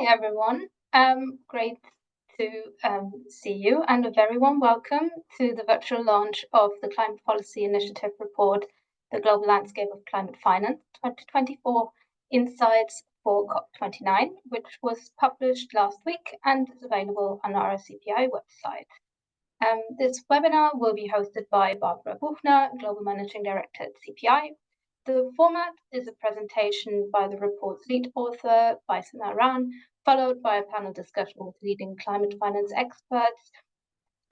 morning, everyone. Great to see you, and a very warm welcome to the virtual launch of the Climate Policy Initiative report, The Global Landscape of Climate Finance 2024 Insights for COP29, which was published last week and is available on our CPI website. This webinar will be hosted by Barbara Buchner, Global Managing Director at CPI. The format is a presentation by the report's lead author, Baysa Naran, followed by a panel discussion with leading climate finance experts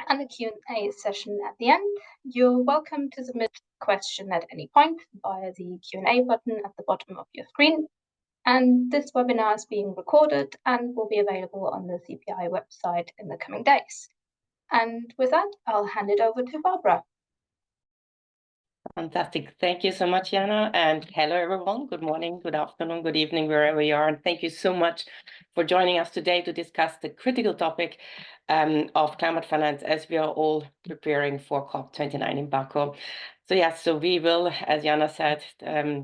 and a Q&A session at the end. You're welcome to submit a question at any point via the Q&A button at the bottom of your screen. And this webinar is being recorded and will be available on the CPI website in the coming days. And with that, I'll hand it over to Barbara. Fantastic. Thank you so much, Jana. And hello, everyone. Good morning, good afternoon, good evening, wherever you are. And thank you so much for joining us today to discuss the critical topic of climate finance as we are all preparing for COP29 in Baku. So we will, as Jana said,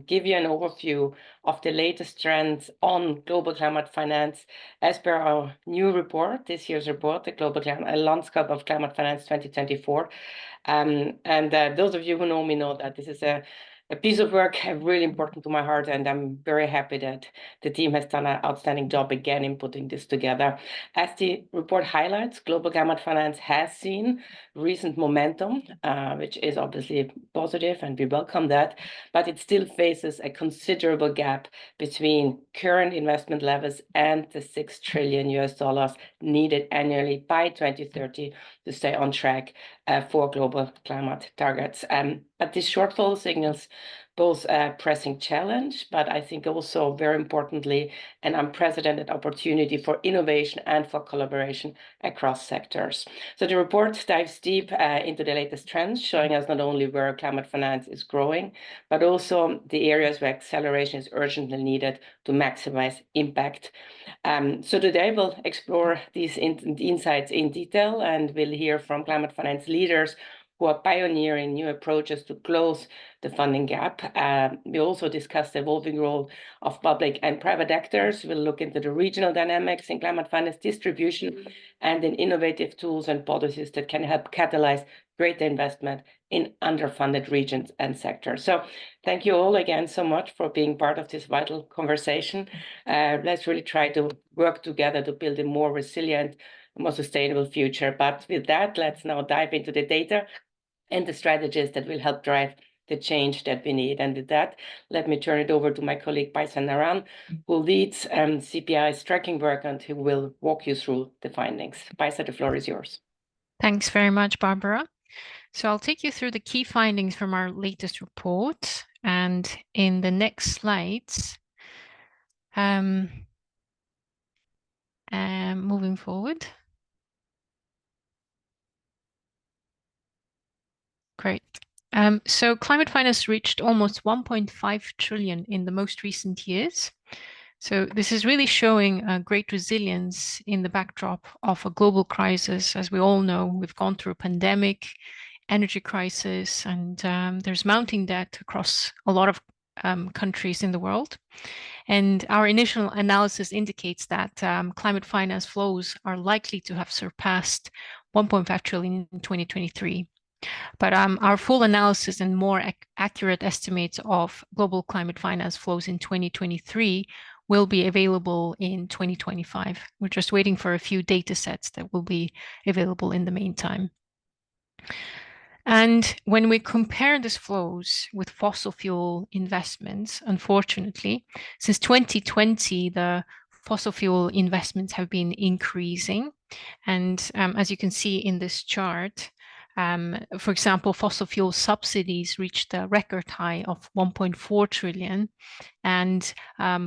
give you an overview of the latest trends on global climate finance as per our new report, this year's report, the Global Landscape of Climate Finance 2024. Those of you who know me know that this is a piece of work really important to my heart, and I'm very happy that the team has done an outstanding job again in putting this together. As the report highlights, global climate finance has seen recent momentum, which is obviously positive, and we welcome that, but it still faces a considerable gap between current investment levels and the $6 trillion needed annually by 2030 to stay on track for global climate targets. But this shortfall signals both a pressing challenge, but I think also very importantly, an unprecedented opportunity for innovation and for collaboration across sectors. So the report dives deep into the latest trends, showing us not only where climate finance is growing, but also the areas where acceleration is urgently needed to maximize impact. So today we'll explore these insights in detail, and we'll hear from climate finance leaders who are pioneering new approaches to close the funding gap. We also discussed the evolving role of public and private actors. We'll look into the regional dynamics in climate finance distribution and in innovative tools and policies that can help catalyze greater investment in underfunded regions and sectors. So thank you all again so much for being part of this vital conversation. Let's really try to work together to build a more resilient, more sustainable future. But with that, let's now dive into the data and the strategies that will help drive the change that we need. And with that, let me turn it over to my colleague Baysa Naran, who leads CPI's tracking work and who will walk you through the findings. Baysa, the floor is yours. Thanks very much, Barbara. So I'll take you through the key findings from our latest report. And in the next slides, moving forward. Great. So climate finance reached almost 1.5 trillion in the most recent years. So this is really showing great resilience in the backdrop of a global crisis. As we all know, we've gone through a pandemic, energy crisis, and there's mounting debt across a lot of countries in the world. And our initial analysis indicates that climate finance flows are likely to have surpassed 1.5 trillion in 2023. But our full analysis and more accurate estimates of global climate finance flows in 2023 will be available in 2025. We're just waiting for a few data sets that will be available in the meantime. And when we compare these flows with fossil fuel investments, unfortunately, since 2020, the fossil fuel investments have been increasing. And as you can see in this chart, for example, fossil fuel subsidies reached a record high of 1.4 trillion, and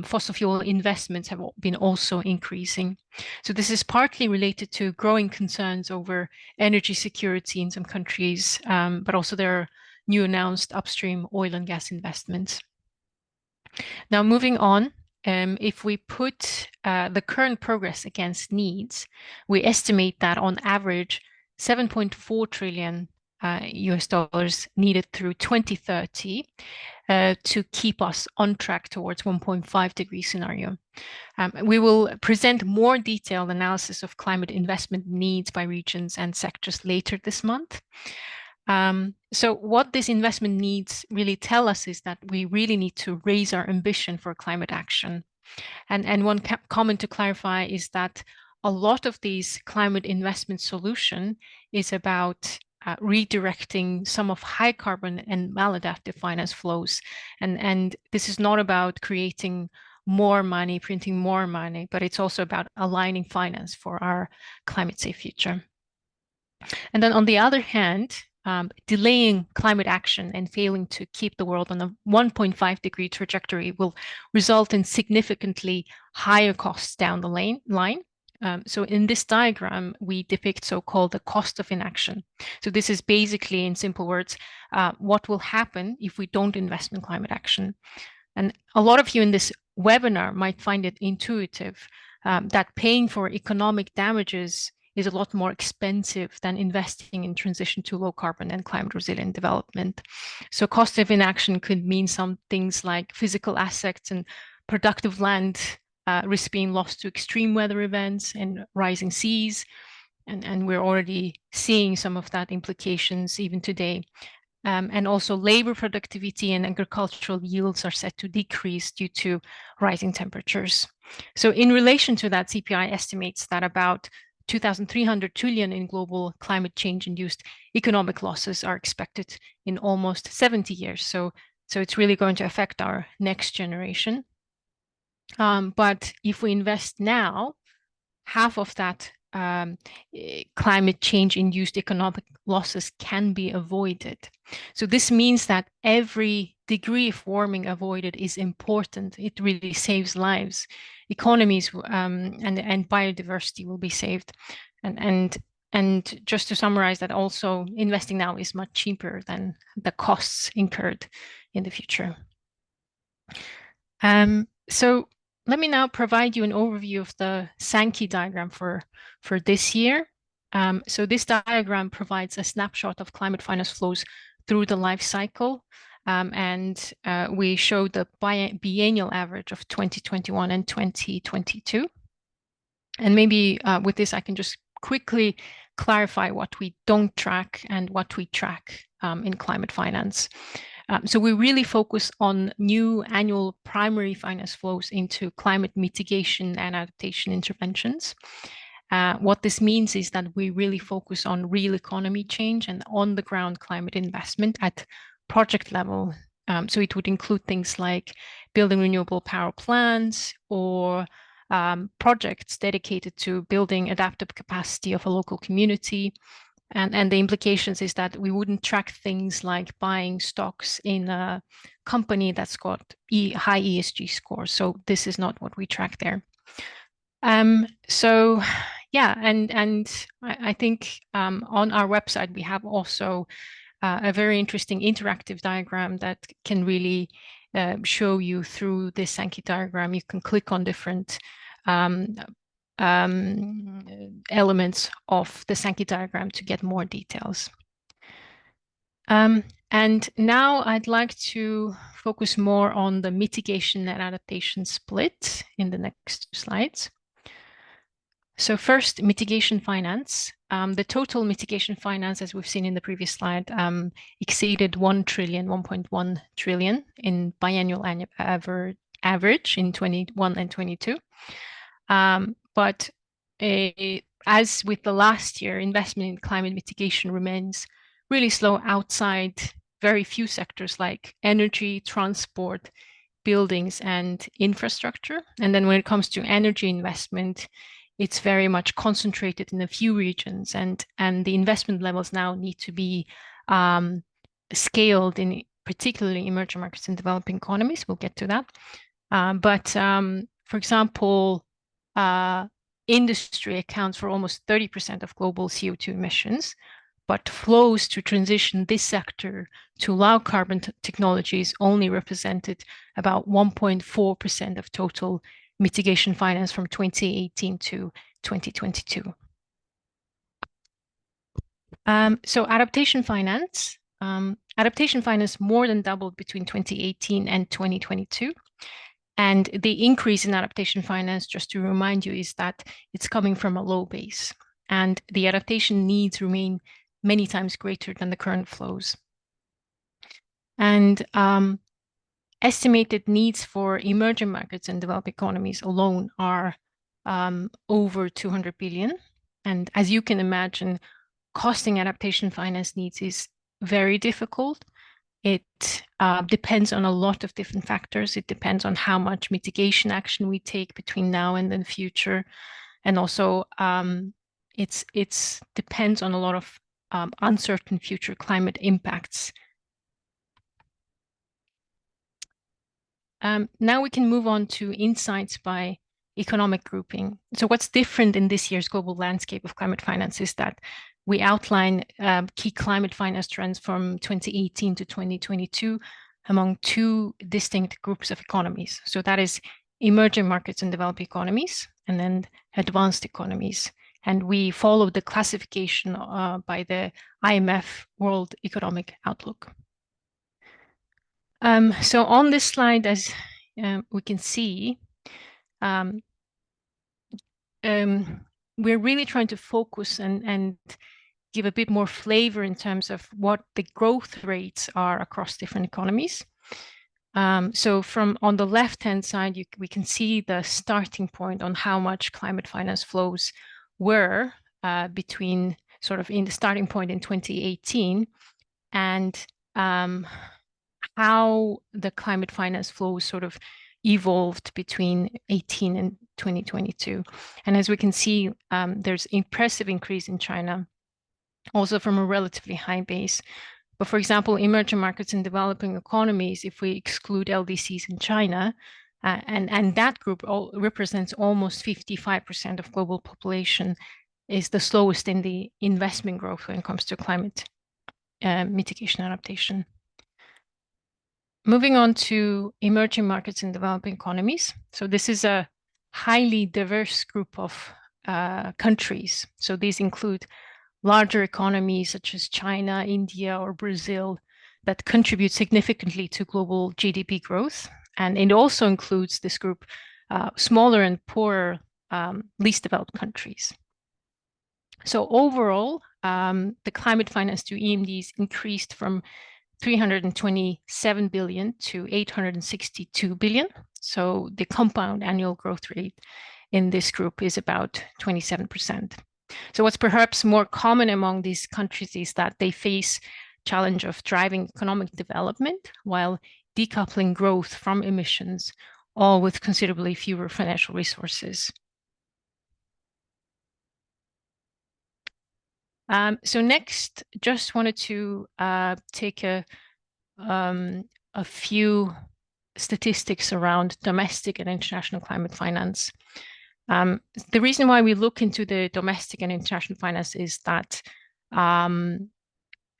fossil fuel investments have been also increasing. So this is partly related to growing concerns over energy security in some countries, but also there are new announced upstream oil and gas investments. Now, moving on, if we put the current progress against needs, we estimate that on average, 7.4 trillion US dollars needed through 2030 to keep us on track towards 1.5-degree scenario. We will present more detailed analysis of climate investment needs by regions and sectors later this month. So what this investment needs really tell us is that we really need to raise our ambition for climate action. And one comment to clarify is that a lot of these climate investment solution is about redirecting some of high carbon and maladaptive finance flows. And this is not about creating more money, printing more money, but it's also about aligning finance for our climate safe future. And then on the other hand, delaying climate action and failing to keep the world on a 1.5-degree trajectory will result in significantly higher costs down the line. So in this diagram, we depict so-called the cost of inaction. So this is basically, in simple words, what will happen if we don't invest in climate action. And a lot of you in this webinar might find it intuitive that paying for economic damages is a lot more expensive than investing in transition to low carbon and climate resilient development. So cost of inaction could mean some things like physical assets and productive land risk being lost to extreme weather events and rising seas. And we're already seeing some of that implications even today. And also labor productivity and agricultural yields are set to decrease due to rising temperatures. So in relation to that, CPI estimates that about 2,300 trillion in global climate change-induced economic losses are expected in almost 70 years. So it's really going to affect our next generation. But if we invest now, half of that climate change-induced economic losses can be avoided. So this means that every degree of warming avoided is important. It really saves lives. Economies and biodiversity will be saved. And just to summarize that, also investing now is much cheaper than the costs incurred in the future. So let me now provide you an overview of the Sankey diagram for this year. So this diagram provides a snapshot of climate finance flows through the life cycle. And we show the biennial average of 2021 and 2022. And maybe with this, I can just quickly clarify what we don't track and what we track in climate finance. So we really focus on new annual primary finance flows into climate mitigation and adaptation interventions. What this means is that we really focus on real economy change and on-the-ground climate investment at project level. So it would include things like building renewable power plants or projects dedicated to building adaptive capacity of a local community. And the implications is that we wouldn't track things like buying stocks in a company that's got high ESG scores. So this is not what we track there. So yeah, and I think on our website we have also a very interesting interactive diagram that can really show you through this Sankey diagram. You can click on different elements of the Sankey diagram to get more details. And now I'd like to focus more on the mitigation and adaptation split in the next slides. So first, mitigation finance. The total mitigation finance, as we've seen in the previous slide, exceeded 1.1 trillion in biannual average in 21 and 22. But as with the last year, investment in climate mitigation remains really slow outside very few sectors like energy, transport, buildings, and infrastructure. And then when it comes to energy investment, it's very much concentrated in a few regions, and the investment levels now need to be scaled in particularly emerging markets and developing economies. We'll get to that. But for example, industry accounts for almost 30% of global CO2 emissions, but flows to transition this sector to low carbon technologies only represented about 1.4% of total mitigation finance from 2018 to 2022. So adaptation finance more than doubled between 2018 and 2022. And the increase in adaptation finance, just to remind you, is that it's coming from a low base. And the adaptation needs remain many times greater than the current flows. And estimated needs for emerging markets and developed economies alone are over 200 billion. And as you can imagine, costing adaptation finance needs is very difficult. It depends on a lot of different factors. It depends on how much mitigation action we take between now and the future. And also it's depends on a lot of uncertain future climate impacts. Now we can move on to insights by economic grouping. So what's different in this year's global landscape of climate finance is that we outline key climate finance trends from 2018 to 2022 among two distinct groups of economies. So that is emerging markets and developed economies, and then advanced economies. And we follow the classification by the IMF World Economic Outlook. So on this slide, as we can see, we're really trying to focus and give a bit more flavor in terms of what the growth rates are across different economies. So from on the left-hand side, we can see the starting point on how much climate finance flows were between sort of in the starting point in 2018 and how the climate finance flows sort of evolved between 18 and 2022. And as we can see, there's impressive increase in China, also from a relatively high base. But for example, emerging markets and developing economies, if we exclude LDCs in China, and that group represents almost 55% of global population, is the slowest in the investment growth when it comes to climate mitigation adaptation. Moving on to emerging markets and developing economies. So this is a highly diverse group of countries. So these include larger economies such as China, India, or Brazil that contribute significantly to global GDP growth. And it also includes this group smaller and poorer, least developed countries. So overall, the climate finance to EMDs increased from 327 billion to 862 billion. So the compound annual growth rate in this group is about 27%. So what's perhaps more common among these countries is that they face challenge of driving economic development while decoupling growth from emissions, all with considerably fewer financial resources. So next, just wanted to take a few statistics around domestic and international climate finance. The reason why we look into the domestic and international finance is that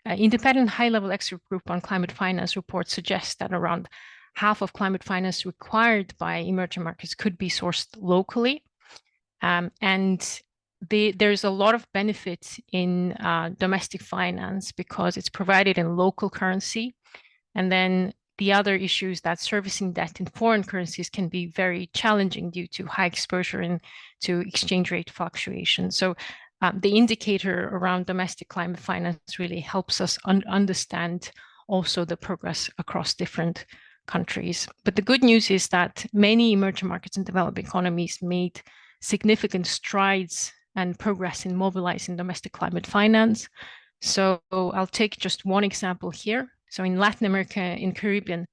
independent high-level expert group on climate finance reports suggest that around half of climate finance required by emerging markets could be sourced locally. And there's a lot of benefit in domestic finance because it's provided in local currency. And then the other issue is that servicing debt in foreign currencies can be very challenging due to high exposure to exchange rate fluctuations. So the indicator around domestic climate finance really helps us understand also the progress across different countries. But the good news is that many emerging markets and developed economies made significant strides and progress in mobilizing domestic climate finance. So I'll take just one example here. So in Latin America, in Caribbean,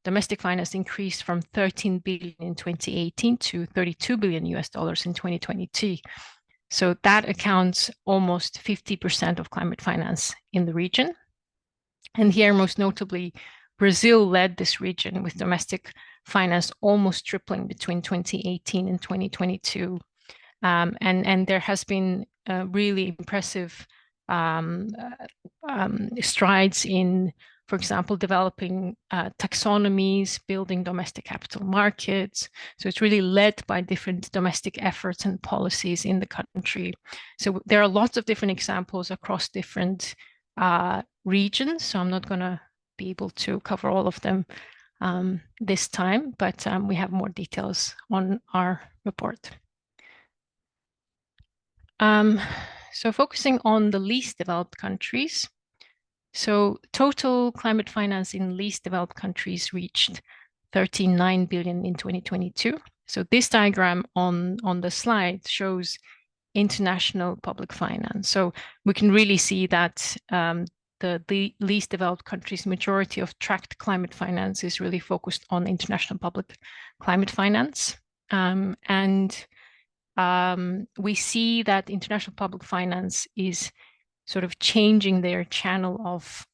domestic finance increased from 13 billion in 2018 to 32 billion US dollars in 2022. So that accounts almost 50% of climate finance in the region. And here, most notably, Brazil led this region with domestic finance almost tripling between 2018 and 2022. And there has been really impressive strides in, for example, developing taxonomies, building domestic capital markets. So it's really led by different domestic efforts and policies in the country. So there are lots of different examples across different regions. So I'm not going to be able to cover all of them this time, but we have more details on our report. So focusing on the least developed countries. So total climate finance in least developed countries reached 39 billion in 2022. So this diagram on the slide shows international public finance. So we can really see that the least developed countries, majority of tracked climate finance is really focused on international public climate finance. We see that international public finance is sort of changing their channel of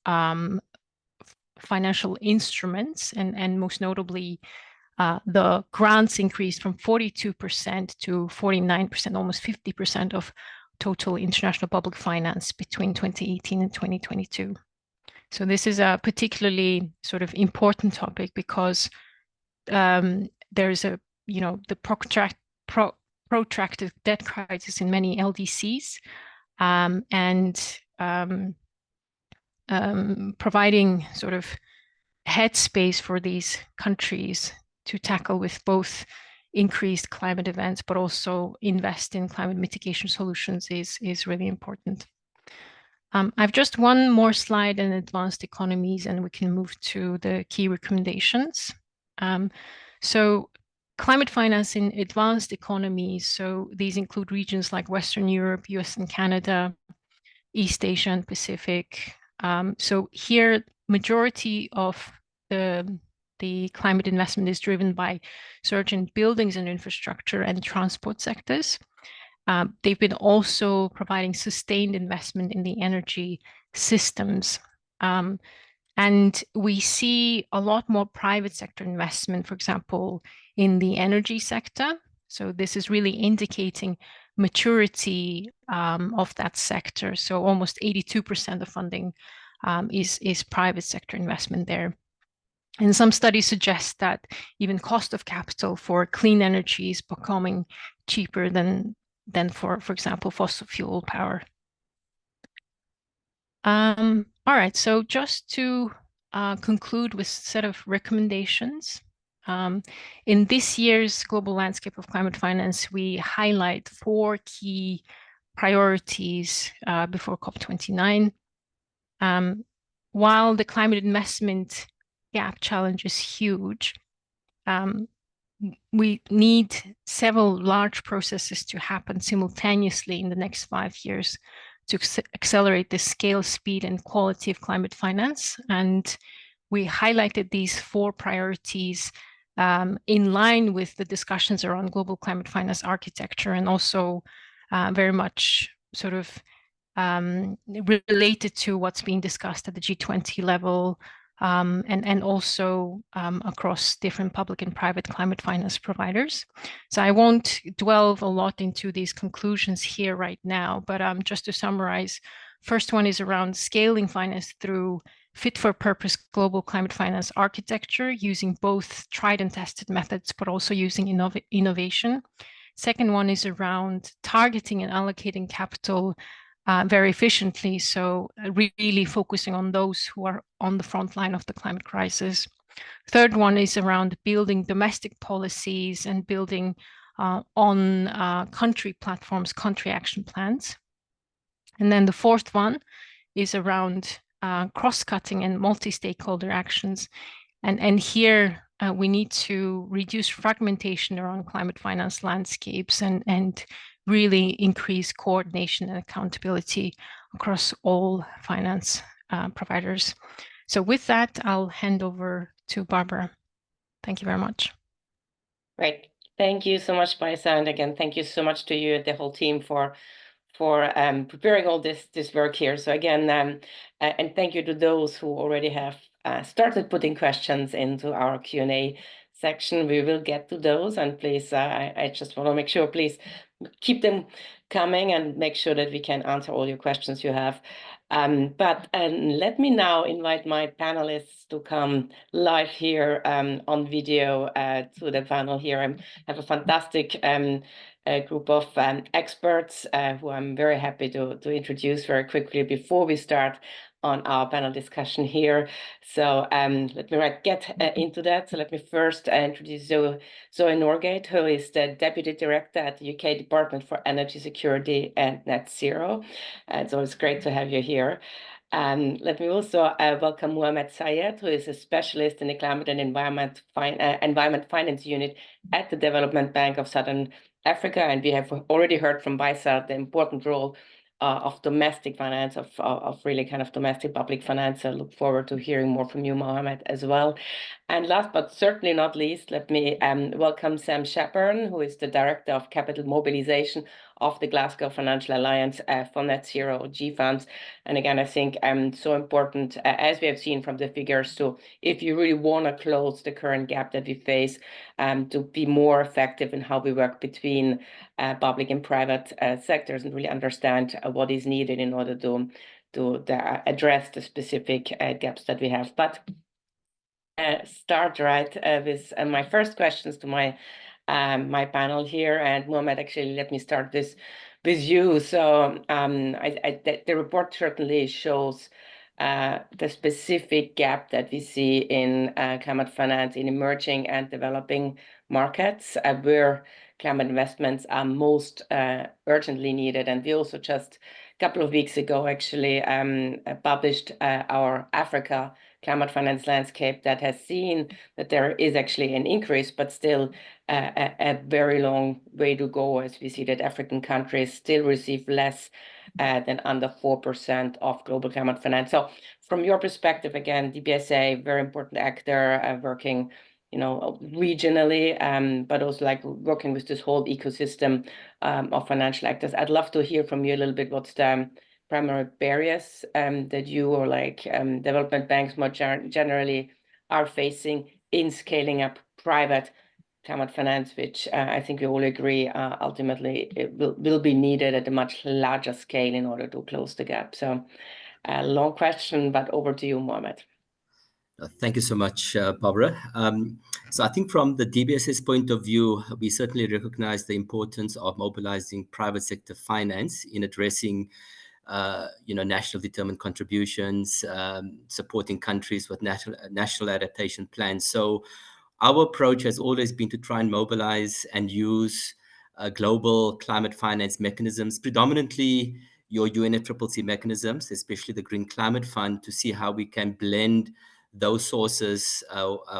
financial instruments, and most notably, the grants increased from 42% to 49%, almost 50% of total international public finance between 2018 and 2022. So this is a particularly sort of important topic because there's a, the protracted debt crisis in many LDCs, providing sort of headspace for these countries to tackle with both increased climate events, but also invest in climate mitigation solutions is really important. I've just one more slide in advanced economies, and we can move to the key recommendations. So climate finance in advanced economies, so these include regions like Western Europe, US and Canada, East Asia and Pacific. So here, majority of the climate investment is driven by surge in buildings and infrastructure and transport sectors. They've been also providing sustained investment in the energy systems. And we see a lot more private sector investment, for example, in the energy sector. So this is really indicating maturity of that sector. So almost 82% of funding is private sector investment there. And some studies suggest that even cost of capital for clean energy is becoming cheaper than for example, fossil fuel power. All right, so just to conclude with a set of recommendations. In this year's Global Landscape of Climate Finance, we highlight 4 key priorities before COP29. While the climate investment gap challenge is huge, we need several large processes to happen simultaneously in the next 5 years to accelerate the scale, speed, and quality of climate finance. And we highlighted these 4 priorities in line with the discussions around global climate finance architecture, and also very much sort of related to what's being discussed at the G20 level, and also across different public and private climate finance providers. So I won't delve a lot into these conclusions here right now, but just to summarize, first one is around scaling finance through fit-for-purpose global climate finance architecture, using both tried and tested methods, but also using innovation. Second one is around targeting and allocating capital very efficiently, so really focusing on those who are on the front line of the climate crisis. Third one is around building domestic policies and building on country platforms, country action plans. And then the fourth one is around cross-cutting and multi-stakeholder actions. And here we need to reduce fragmentation around climate finance landscapes and really increase coordination and accountability across all finance providers. So with that, I'll hand over to Barbara. Thank you very much. Great. Thank you so much, Baysa. And again, thank you so much to you and the whole team for preparing all this work here. So again, and thank you to those who already have started putting questions into our Q&A section. We will get to those, and please, I just want to make sure, please keep them coming and make sure that we can answer all your questions you have. But let me now invite my panelists to come live here on video to the panel here. I have a fantastic group of experts who I'm very happy to introduce very quickly before we start on our panel discussion here. So let me get into that. So let me first introduce Zoe Norgate, who is the Deputy Director at the UK Department for Energy Security and Net Zero. And so it's great to have you here. Let me also welcome Mohamed Sayed, who is a specialist in the Climate and Environment Finance Unit at the Development Bank of Southern Africa. And we have already heard from Baysa the important role of domestic finance, of really kind of domestic public finance. I look forward to hearing more from you, Mohamed, as well. And last but certainly not least, let me welcome Sam Shepburn, who is the Director of Capital Mobilization of the Glasgow Financial Alliance for Net Zero G funds. And again, I think so important, as we have seen from the figures, to if you really want to close the current gap that we face, to be more effective in how we work between public and private sectors and really understand what is needed in order to address the specific gaps that we have. But start right with my first questions to my my panel here. And Mohamed, actually, let me start this with you. So the report certainly shows the specific gap that we see in climate finance in emerging and developing markets, where climate investments are most urgently needed. And we also just a couple of weeks ago actually published our Africa climate finance landscape that has seen that there is actually an increase, but still a very long way to go, as we see that African countries still receive less than under 4% of global climate finance. So from your perspective, again, DBSA, very important actor, working regionally, but also like working with this whole ecosystem of financial actors. I'd love to hear from you a little bit what's the primary barriers that you or like development banks more generally are facing in scaling up private climate finance, which I think we all agree ultimately it will be needed at a much larger scale in order to close the gap. So a long question, but over to you, Mohamed. Thank you so much, Barbara. So I think from the DBS's point of view, we certainly recognize the importance of mobilizing private sector finance in addressing national determined contributions, supporting countries with national adaptation plans. So our approach has always been to try and mobilize and use global climate finance mechanisms, predominantly your UNFCCC mechanisms, especially the Green Climate Fund, to see how we can blend those sources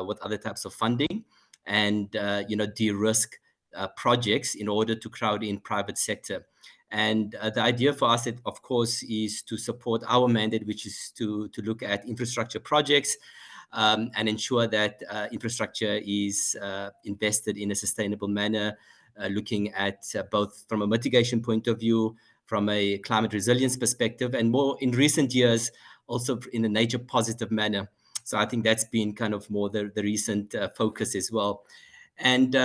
with other types of funding and de-risk projects in order to crowd in private sector. And the idea for us, of course, is to support our mandate, which is to look at infrastructure projects and ensure that infrastructure is invested in a sustainable manner, looking at both from a mitigation point of view, from a climate resilience perspective, and more in recent years, also in a nature positive manner. So I think that's been kind of more the recent focus as well. And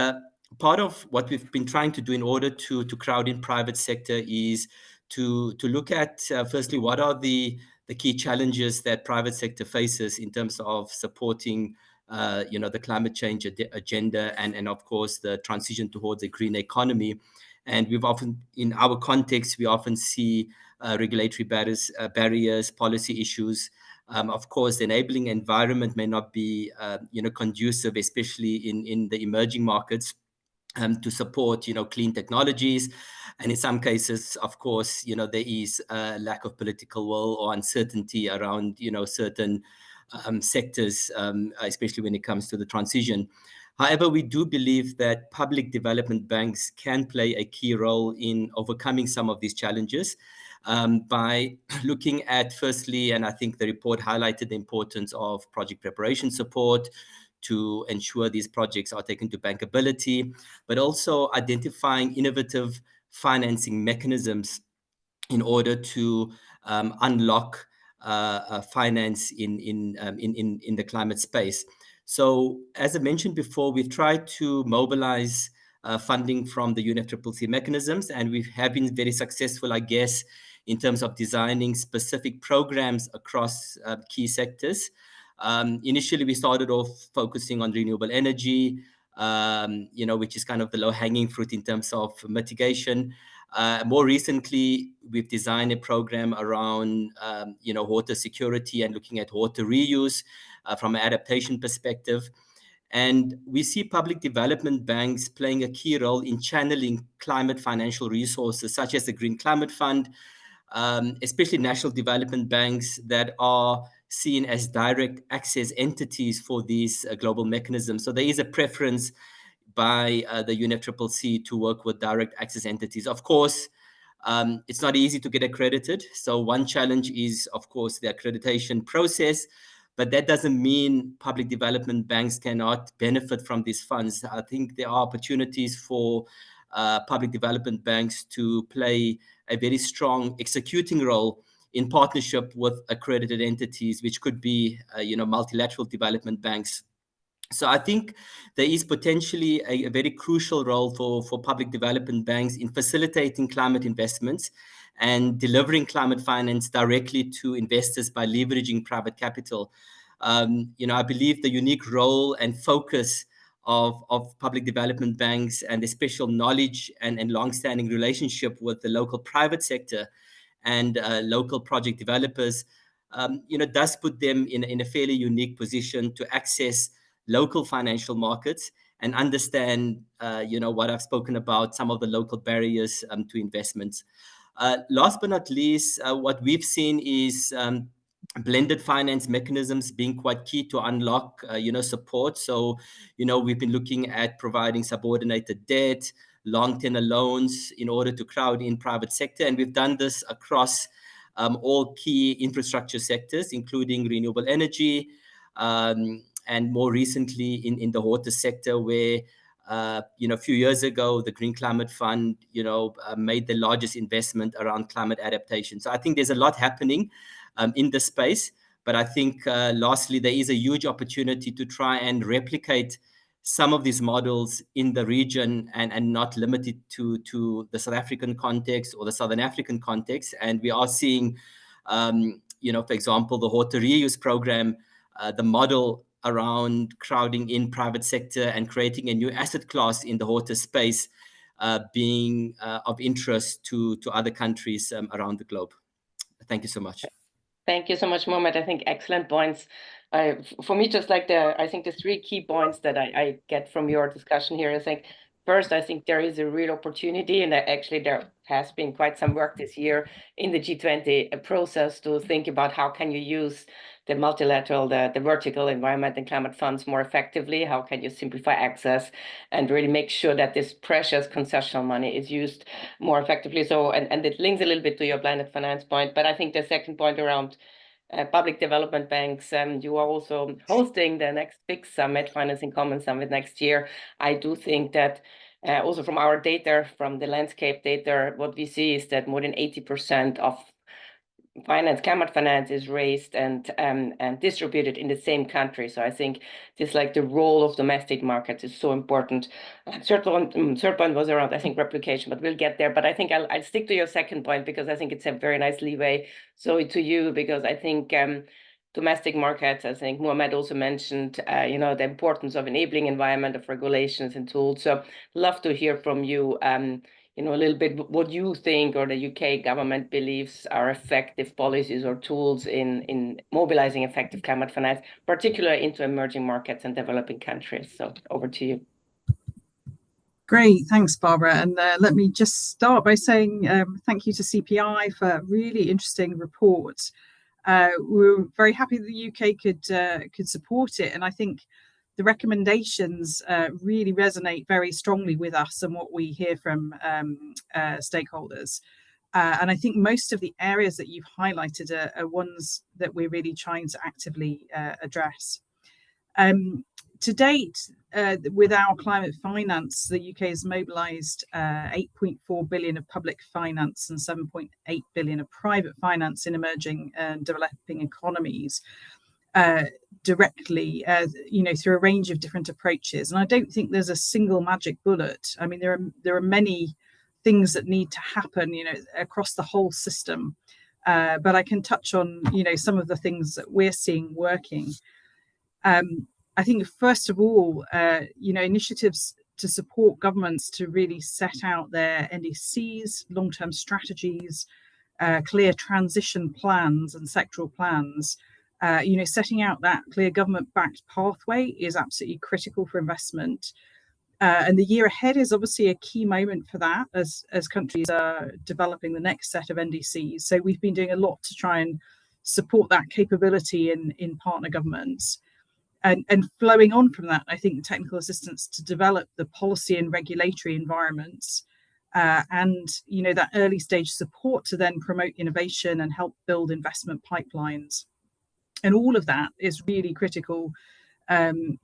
part of what we've been trying to do in order to crowd in private sector is to look at, firstly, what are the key challenges that private sector faces in terms of supporting the climate change agenda and of course, the transition towards a green economy. And we've often, in our context, we often see regulatory barriers, policy issues. Of course, the enabling environment may not be, conducive, especially in the emerging markets, to support, clean technologies. And in some cases, of course, there is a lack of political will or uncertainty around, certain sectors, especially when it comes to the transition. However, we do believe that public development banks can play a key role in overcoming some of these challenges by looking at, firstly, and I think the report highlighted the importance of project preparation support to ensure these projects are taken to bankability, but also identifying innovative financing mechanisms in order to unlock finance in the climate space. So as I mentioned before, we've tried to mobilize funding from the UNFCCC mechanisms, and we have been very successful, I guess, in terms of designing specific programs across key sectors. Initially, we started off focusing on renewable energy, which is kind of the low-hanging fruit in terms of mitigation. More recently, we've designed a program around, water security and looking at water reuse from an adaptation perspective. And we see public development banks playing a key role in channeling climate financial resources, such as the Green Climate Fund, especially national development banks that are seen as direct access entities for these global mechanisms. So there is a preference by the UNFCCC to work with direct access entities. Of course, it's not easy to get accredited. So one challenge is, of course, the accreditation process, but that doesn't mean public development banks cannot benefit from these funds. I think there are opportunities for public development banks to play a very strong executing role in partnership with accredited entities, which could be, multilateral development banks. So I think there is potentially a very crucial role for public development banks in facilitating climate investments and delivering climate finance directly to investors by leveraging private capital. I believe the unique role and focus of public development banks and the special knowledge and long-standing relationship with the local private sector and local project developers, does put them in a fairly unique position to access local financial markets and understand, what I've spoken about, some of the local barriers to investments. Last but not least, what we've seen is blended finance mechanisms being quite key to unlock, support. So, we've been looking at providing subordinated debt, long tenor loans in order to crowd in private sector. And we've done this across all key infrastructure sectors, including renewable energy, and more recently in the water sector, where a few years ago, the Green Climate Fund, made the largest investment around climate adaptation. So I think there's a lot happening in this space. But I think, lastly, there is a huge opportunity to try and replicate some of these models in the region and not limit it to the South African context or the Southern African context. And we are seeing, for example, the water reuse program, the model around crowding in private sector and creating a new asset class in the water space being of interest to other countries around the globe. Thank you so much. Thank you so much, Mohammed. I think excellent points. For me, just like I think the three key points that I get from your discussion here, I think first, I think there is a real opportunity, and actually there has been quite some work this year in the G20 process to think about how can you use the multilateral, the vertical environment and climate funds more effectively? How can you simplify access and really make sure that this precious concessional money is used more effectively? So, and it links a little bit to your blended finance point, but I think the second point around public development banks, you are also hosting the next big summit, Financing Commons Summit next year. I do think that also from our data, from the landscape data, what we see is that more than 80% of climate finance is raised and distributed in the same country. So I think this, like the role of domestic markets, is so important. Third point was around, I think, replication, but we'll get there. But I think I'll stick to your second point because I think it's a very nice leeway. So to you, because I think domestic markets, I think Mohammed also mentioned, the importance of enabling environment, of regulations and tools. So love to hear from you. A little bit what you think or the UK government believes are effective policies or tools in mobilizing effective climate finance, particularly into emerging markets and developing countries. So over to you. Great, thanks, Barbara. And let me just start by saying thank you to CPI for a really interesting report. We're very happy that the UK could support it, and I think the recommendations really resonate very strongly with us and what we hear from stakeholders. And I think most of the areas that you've highlighted are ones that we're really trying to actively address. To date, with our climate finance, the UK has mobilised 8.4 billion of public finance and 7.8 billion of private finance in emerging and developing economies. directly, through a range of different approaches. And I don't think there's a single magic bullet. I mean, there are many things that need to happen, across the whole system. But I can touch on, some of the things that we're seeing working. I think, first of all, initiatives to support governments to really set out their NDCs, long-term strategies, clear transition plans and sectoral plans. Setting out that clear government-backed pathway is absolutely critical for investment. And the year ahead is obviously a key moment for that as countries are developing the next set of NDCs. So we've been doing a lot to try and support that capability in partner governments. And flowing on from that, I think technical assistance to develop the policy and regulatory environments, and that early stage support to then promote innovation and help build investment pipelines. And all of that is really critical, then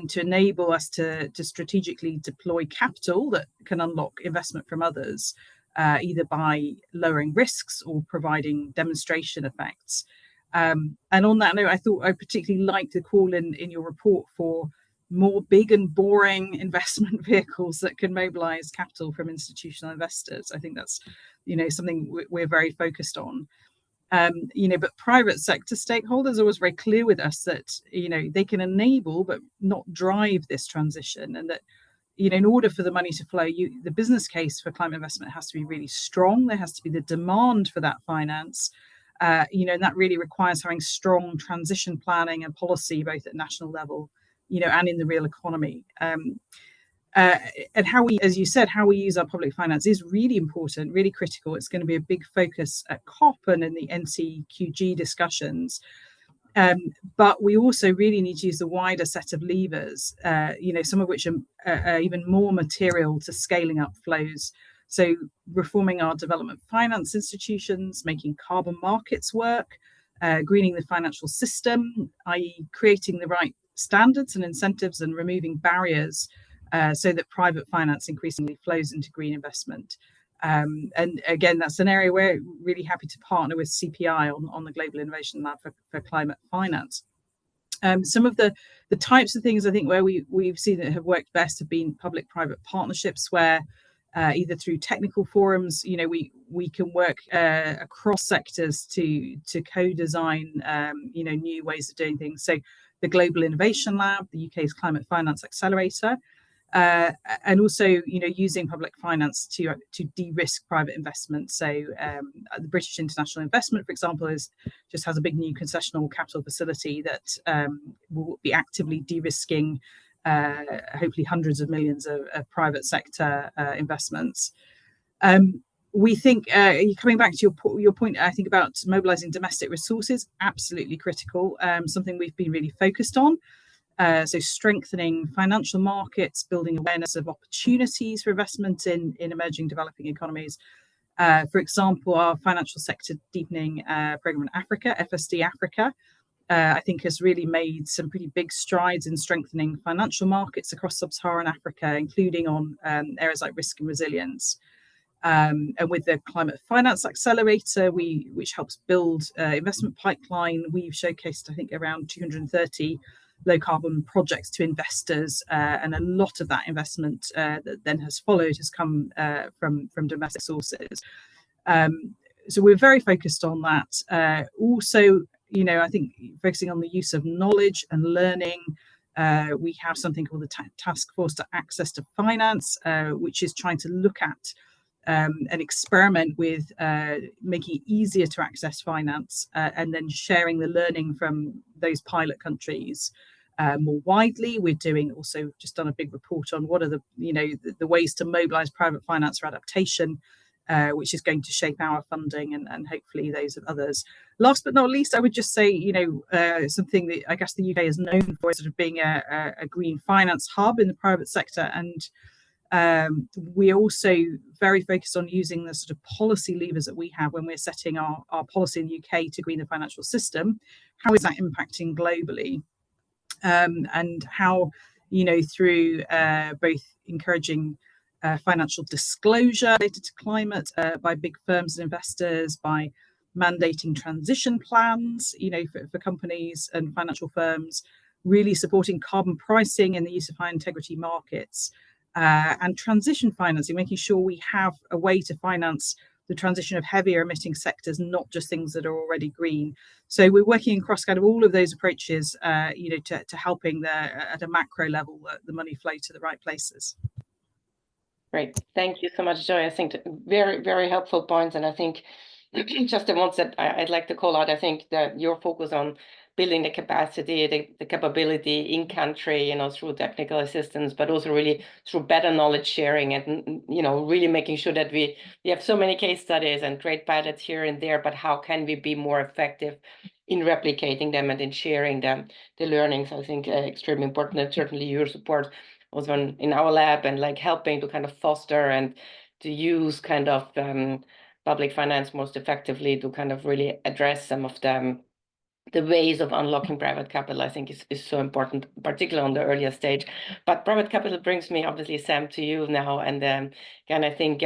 to enable us to strategically deploy capital that can unlock investment from others, either by lowering risks or providing demonstration effects. And on that note, I thought I particularly liked the call in your report for more big and boring investment vehicles that can mobilize capital from institutional investors. I think that's, something we're very focused on. But private sector stakeholders are always very clear with us that, they can enable but not drive this transition, and that, in order for the money to flow, the business case for climate investment has to be really strong. There has to be the demand for that finance, and that really requires having strong transition planning and policy, both at national level, and in the real economy. And how we, as you said, how we use our public finance is really important, really critical. It's going to be a big focus at COP and in the NCQG discussions. But we also really need to use the wider set of levers, some of which are even more material to scaling up flows. So reforming our development finance institutions, making carbon markets work, greening the financial system, i.e. creating the right standards and incentives and removing barriers, so that private finance increasingly flows into green investment. And again, that's an area where we're really happy to partner with CPI on the Global Innovation Lab for climate finance. Some of the types of things I think where we've seen that have worked best have been public-private partnerships, where either through technical forums, we can work across sectors to co-design, new ways of doing things. So the Global Innovation Lab, the UK's Climate Finance Accelerator, and also, using public finance to de-risk private investment. So the British International Investment, for example, just has a big new concessional capital facility that will be actively de-risking hopefully hundreds of millions of private sector investments. We think, coming back to your point, I think about mobilizing domestic resources, absolutely critical, something we've been really focused on. So strengthening financial markets, building awareness of opportunities for investment in emerging developing economies. For example, our financial sector deepening program in Africa, FSD Africa, I think has really made some pretty big strides in strengthening financial markets across sub-Saharan Africa, including on areas like risk and resilience. And with the Climate Finance Accelerator, which helps build investment pipeline, we've showcased, I think, around 230 low carbon projects to investors, and a lot of that investment that then has followed has come from domestic sources. So we're very focused on that. Also, I think focusing on the use of knowledge and learning. We have something called the Task Force to Access to Finance, which is trying to look at an experiment with making it easier to access finance, and then sharing the learning from those pilot countries more widely. We're just done a big report on what are the ways to mobilize private finance for adaptation, which is going to shape our funding and hopefully those of others. Last but not least, I would just say, something that I guess the UK is known for is sort of being a green finance hub in the private sector. And we're also very focused on using the sort of policy levers that we have when we're setting our policy in the UK to green the financial system. How is that impacting globally? And how, through both encouraging financial disclosure related to climate by big firms and investors, by mandating transition plans, for companies and financial firms, really supporting carbon pricing and the use of high integrity markets, and transition financing, making sure we have a way to finance the transition of heavier emitting sectors, not just things that are already green. So we're working across kind of all of those approaches, to helping at a macro level the money flow to the right places. Great. Thank you so much, Joy. I think very, very helpful points. And I think just the ones that I'd like to call out, I think that your focus on building the capacity, the capability in country, through technical assistance, but also really through better knowledge sharing and, really making sure that we have so many case studies and great pilots here and there, but how can we be more effective in replicating them and in sharing them, the learnings, I think extremely important, and certainly your support also in our lab and like helping to kind of foster and to use kind of public finance most effectively to kind of really address some of the ways of unlocking private capital, I think is so important, particularly on the earlier stage. But private capital brings me, obviously, Sam, to you now. And again, I think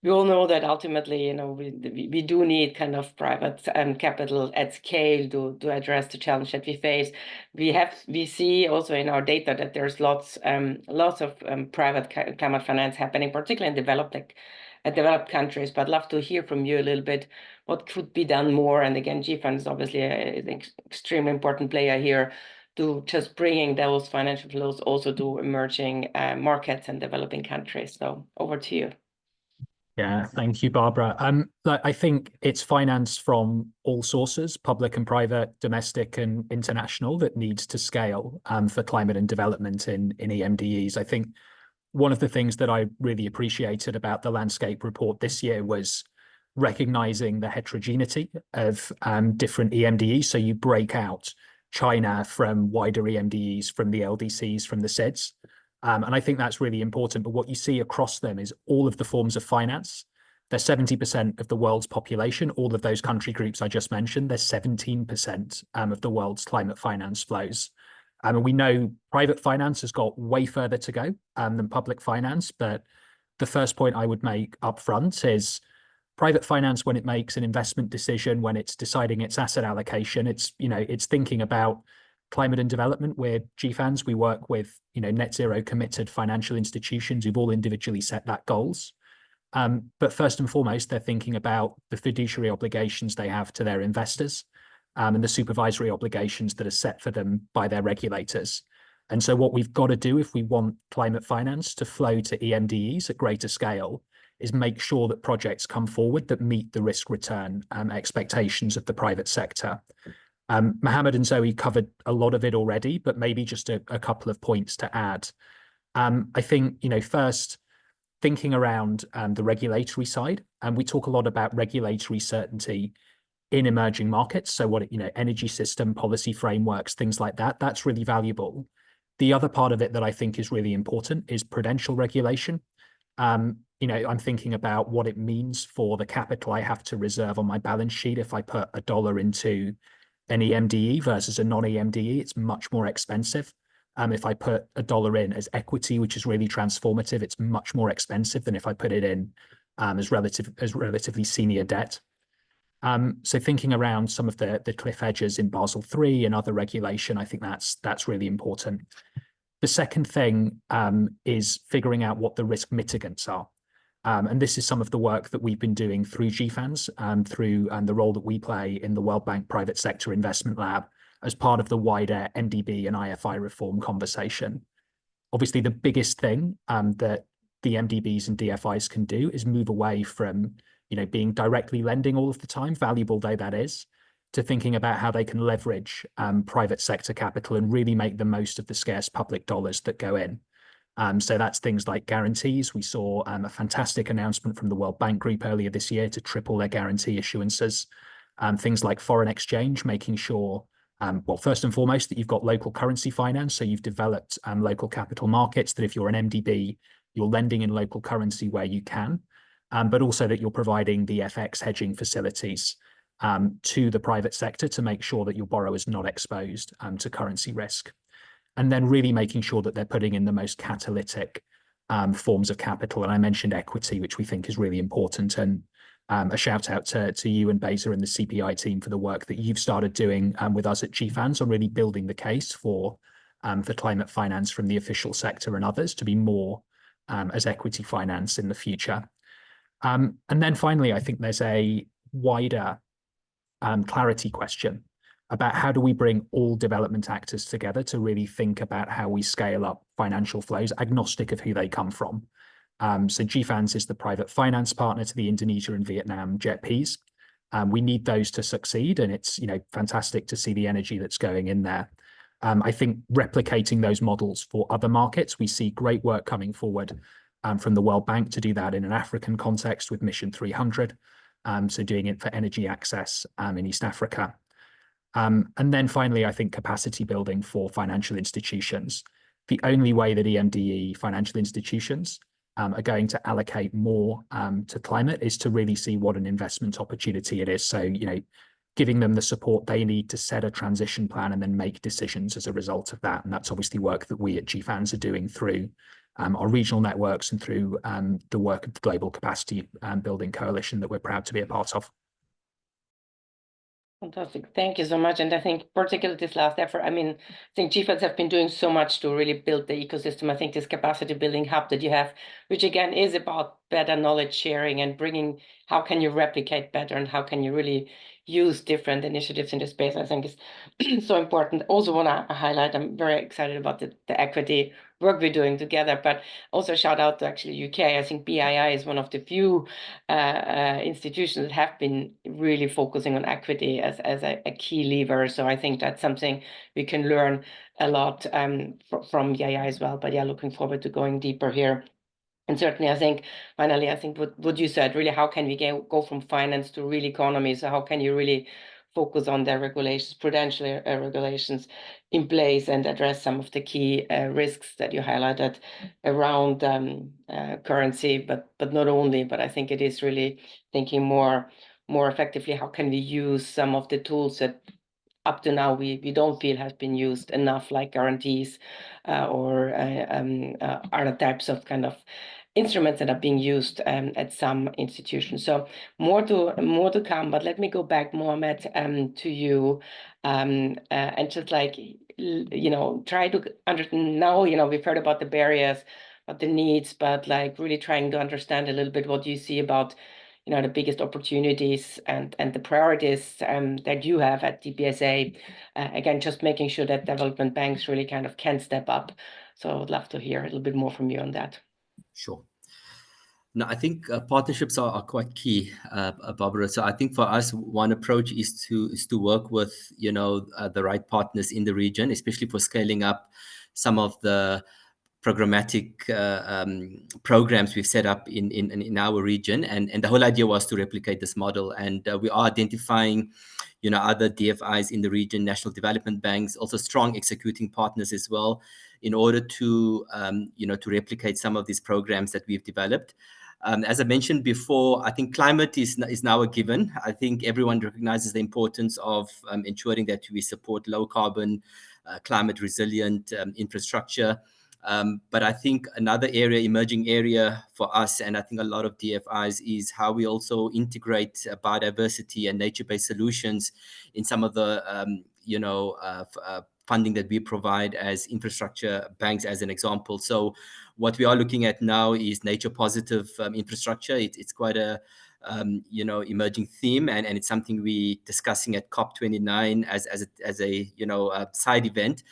we all know that ultimately, we do need kind of private capital at scale to address the challenge that we face. We see also in our data that there's lots of private climate finance happening, particularly in developed countries. But I'd love to hear from you a little bit what could be done more. And again, GFAN is obviously an extremely important player here to just bringing those financial flows also to emerging markets and developing countries. So over to you. Yeah, thank you, Barbara. I think it's finance from all sources, public and private, domestic and international, that needs to scale for climate and development in EMDEs. I think one of the things that I really appreciated about the landscape report this year was recognizing the heterogeneity of different EMDEs. So you break out China from wider EMDEs, from the LDCs, from the SIDS. And I think that's really important. But what you see across them is all of the forms of finance. They're 70% of the world's population. All of those country groups I just mentioned, they're 17% of the world's climate finance flows. And we know private finance has got way further to go than public finance. But the first point I would make up front is private finance, when it makes an investment decision, when it's deciding its asset allocation, it's thinking about climate and development. We're GFANs, we work with net zero committed financial institutions who've all individually set that goals. But first and foremost, they're thinking about the fiduciary obligations they have to their investors and the supervisory obligations that are set for them by their regulators. And so what we've got to do if we want climate finance to flow to EMDEs at greater scale is make sure that projects come forward that meet the risk return expectations of the private sector. Mohammed and Zoe covered a lot of it already, but maybe just a couple of points to add. I think, first, thinking around the regulatory side, and we talk a lot about regulatory certainty in emerging markets. So what, energy system, policy frameworks, things like that, that's really valuable. The other part of it that I think is really important is prudential regulation. I'm thinking about what it means for the capital I have to reserve on my balance sheet. If I put $1 into an EMDE versus a non-EMDE, it's much more expensive. If I put $1 in as equity, which is really transformative, it's much more expensive than if I put it in as relatively senior debt. So thinking around some of the cliff edges in Basel III and other regulation, I think that's really important. The second thing is figuring out what the risk mitigants are. And this is some of the work that we've been doing through GFANs and through the role that we play in the World Bank Private Sector Investment Lab as part of the wider NDB and IFI reform conversation. Obviously, the biggest thing that the MDBs and DFIs can do is move away from being directly lending all of the time, valuable though that is, to thinking about how they can leverage private sector capital and really make the most of the scarce public dollars that go in. So that's things like guarantees. We saw a fantastic announcement from the World Bank Group earlier this year to triple their guarantee issuances. Things like foreign exchange, making sure, well, first and foremost, that you've got local currency finance. So you've developed local capital markets that if you're an MDB, you're lending in local currency where you can, but also that you're providing the FX hedging facilities to the private sector to make sure that your borrower is not exposed to currency risk. And then really making sure that they're putting in the most catalytic forms of capital. And I mentioned equity, which we think is really important. And A shout out to you and Baysa and the CPI team for the work that you've started doing with us at GFANZ on really building the case for climate finance from the official sector and others to be more as equity finance in the future. And then finally, I think there's a wider clarity question about how do we bring all development actors together to really think about how we scale up financial flows, agnostic of who they come from. So GFANZ is the private finance partner to the Indonesia and Vietnam JETPs. We need those to succeed, and it's fantastic to see the energy that's going in there. I think replicating those models for other markets, we see great work coming forward from the World Bank to do that in an African context with Mission 300. So doing it for energy access in East Africa. And then finally, I think capacity building for financial institutions. The only way that EMDE financial institutions are going to allocate more to climate is to really see what an investment opportunity it is. So, giving them the support they need to set a transition plan and then make decisions as a result of that. And that's obviously work that we at GFANZ are doing through our regional networks and through the work of the Global Capacity Building Coalition that we're proud to be a part of. Fantastic. Thank you so much. And I think particularly this last effort, I think GFANZ have been doing so much to really build the ecosystem. I think this capacity building hub that you have, which again is about better knowledge sharing and bringing, how can you replicate better and how can you really use different initiatives in this space, I think is so important. Also want to highlight, I'm very excited about the equity work we're doing together, but also shout out to actually UK. I think BII is one of the few institutions that have been really focusing on equity as a key lever. So I think that's something we can learn a lot from BII as well. But yeah, looking forward to going deeper here. And certainly, I think, finally, I think what you said, really, how can we go from finance to real economy? So how can you really focus on the regulations, prudential regulations in place and address some of the key risks that you highlighted around currency, but not only, but I think it is really thinking more effectively, how can we use some of the tools that up to now we don't feel has been used enough, like guarantees or other types of kind of instruments that are being used at some institutions. So more to come, but let me go back, Mohamed, to you and just try to understand now, we've heard about the barriers, about the needs, but really trying to understand a little bit what you see about the biggest opportunities and the priorities that you have at DBSA. Again, just making sure that development banks really kind of can step up. So I would love to hear a little bit more from you on that. Sure. No, I think partnerships are quite key, Barbara. So I think for us, one approach is to work with the right partners in the region, especially for scaling up some of the programmatic programs we've set up in our region, and the whole idea was to replicate this model. And we are identifying other DFIs in the region, national development banks, also strong executing partners as well, in order to to replicate some of these programs that we've developed. As I mentioned before, I think climate is now a given. I think everyone recognizes the importance of ensuring that we support low carbon, climate resilient infrastructure. But I think another emerging area for us, and I think a lot of DFIs, is how we also integrate biodiversity and nature-based solutions in some of the funding that we provide as infrastructure banks, as an example. So what we are looking at now is nature positive infrastructure. It's quite a emerging theme, and it's something we discussing at COP29 as a side event.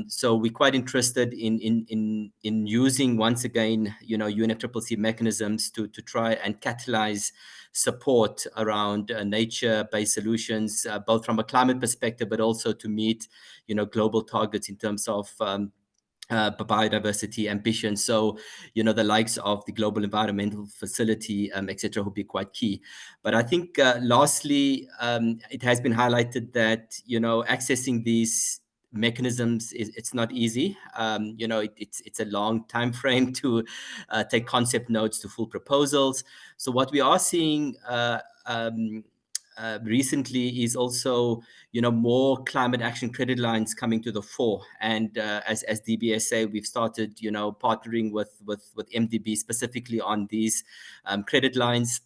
So we're quite interested in using, once again, UNFCCC mechanisms to try and catalyze support around nature-based solutions, both from a climate perspective, but also to meet global targets in terms of biodiversity ambition. So, the likes of the Global Environmental Facility, etc., will be quite key. But I think lastly, it has been highlighted that, accessing these mechanisms, it's not easy. It's a long time frame to take concept notes to full proposals. So what we are seeing recently is also more climate action credit lines coming to the fore, and as DBSA, we've started partnering with MDB specifically on these credit lines.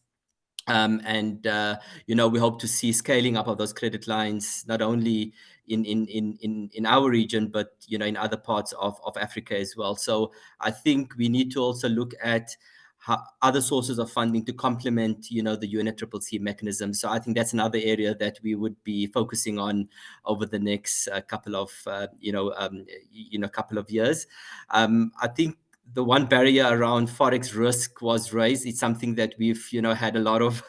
We hope to see scaling up of those credit lines, not only in our region, but in other parts of Africa as well. So I think we need to also look at other sources of funding to complement, the UNFCCC mechanism. So I think that's another area that we would be focusing on over the next couple of years. I think the one barrier around forex risk was raised. It's something that we've had a lot of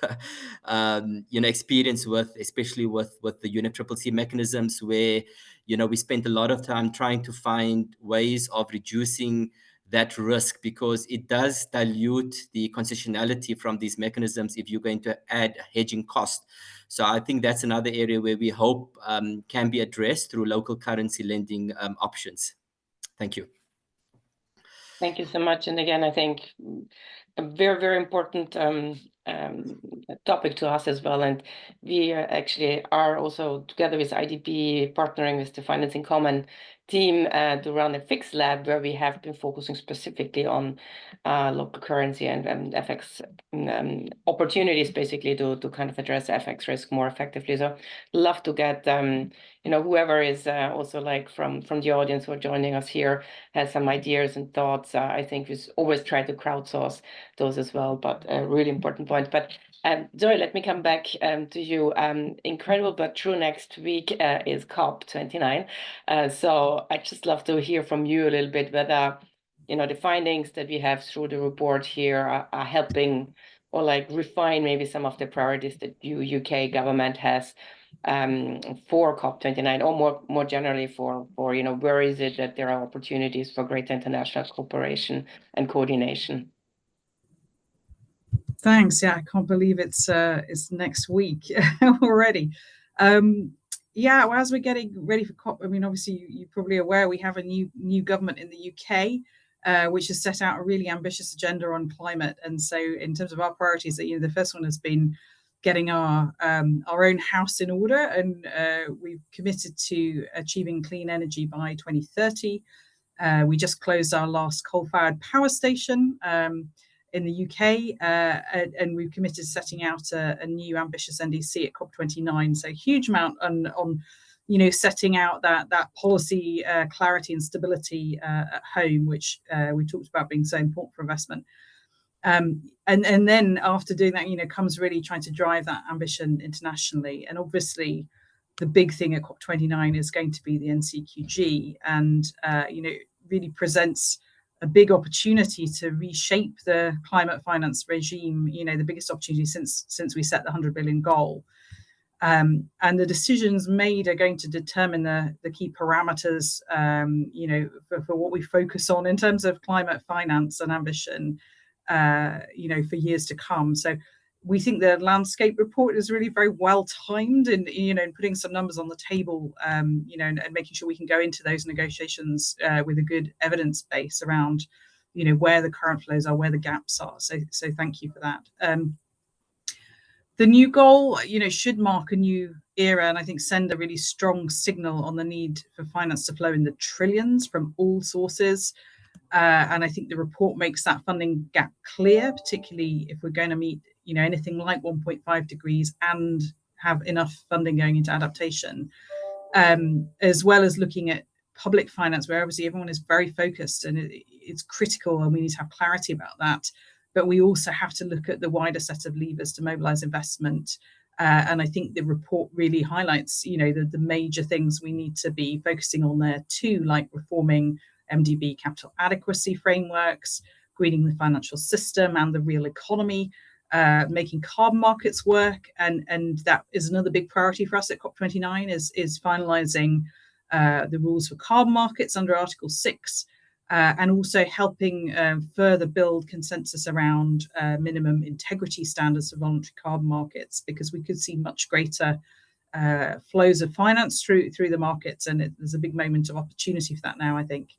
experience with, especially with the UNFCCC mechanisms, where we spent a lot of time trying to find ways of reducing that risk, because it does dilute the concessionality from these mechanisms if you're going to add hedging cost. So I think that's another area where we hope can be addressed through local currency lending options. Thank you. Thank you so much. And again, I think a very, very important topic to us as well. And we actually are also, together with IDB, partnering with the Financing Common team to run a fixed lab, where we have been focusing specifically on local currency and FX opportunities, basically to kind of address FX risk more effectively. So love to get whoever is also like from the audience who are joining us here has some ideas and thoughts. I think we always try to crowdsource those as well, but a really important point. But Zoe, let me come back to you. Incredible but true, next week is COP29. So I'd just love to hear from you a little bit whether the findings that we have through the report here are helping or like refine maybe some of the priorities that UK government has for COP29, or more generally for where is it that there are opportunities for greater international cooperation and coordination. Thanks. Yeah, I can't believe it's next week already. Yeah, well, as we're getting ready for COP, I mean, obviously you're probably aware we have a new government in the UK, which has set out a really ambitious agenda on climate. And so, in terms of our priorities, the first one has been getting our own house in order, and we've committed to achieving clean energy by 2030. We just closed our last coal-fired power station in the UK, and we've committed to setting out a new ambitious NDC at COP29. So huge amount on setting out that policy clarity and stability at home, which we talked about being so important for investment. And then after doing that, comes really trying to drive that ambition internationally. And obviously, the big thing at COP29 is going to be the NCQG, and really presents a big opportunity to reshape the climate finance regime. The biggest opportunity since we set the 100 billion goal. And the decisions made are going to determine the key parameters, for what we focus on in terms of climate finance and ambition, for years to come. So we think the landscape report is really very well timed in putting some numbers on the table, and making sure we can go into those negotiations with a good evidence base around, where the current flows are, where the gaps are. So thank you for that. The new goal, should mark a new era, and I think send a really strong signal on the need for finance to flow in the trillions from all sources. And I think the report makes that funding gap clear, particularly if we're going to meet, anything like 1.5 degrees and have enough funding going into adaptation, as well as looking at public finance, where obviously everyone is very focused and it's critical, and we need to have clarity about that. But we also have to look at the wider set of levers to mobilize investment. And I think the report really highlights, the major things we need to be focusing on there too, like reforming MDB capital adequacy frameworks, greening the financial system and the real economy, making carbon markets work. And that is another big priority for us at COP29 is finalizing the rules for carbon markets under Article 6, and also helping further build consensus around minimum integrity standards for voluntary carbon markets, because we could see much greater flows of finance through the markets, and there's a big moment of opportunity for that now, I think.